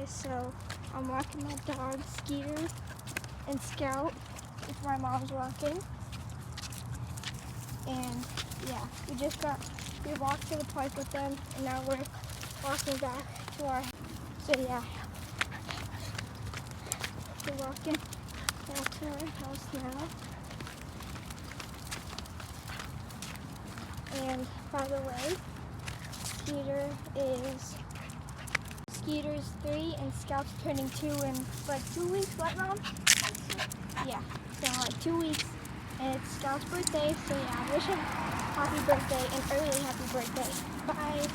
birthday, so I'm walking my dog Skeeter and Scout, which my mom's walking. And yeah, we walked to the park with them, and now we're walking back to our house. So yeah, we're walking back to our house now. And by the way, Skeeter's 3 and Scout's turning 2 in like 2 weeks, what, Mom? Yeah, so like 2 weeks, and it's Scout's birthday, so yeah, wish him happy birthday and early happy birthday. Bye.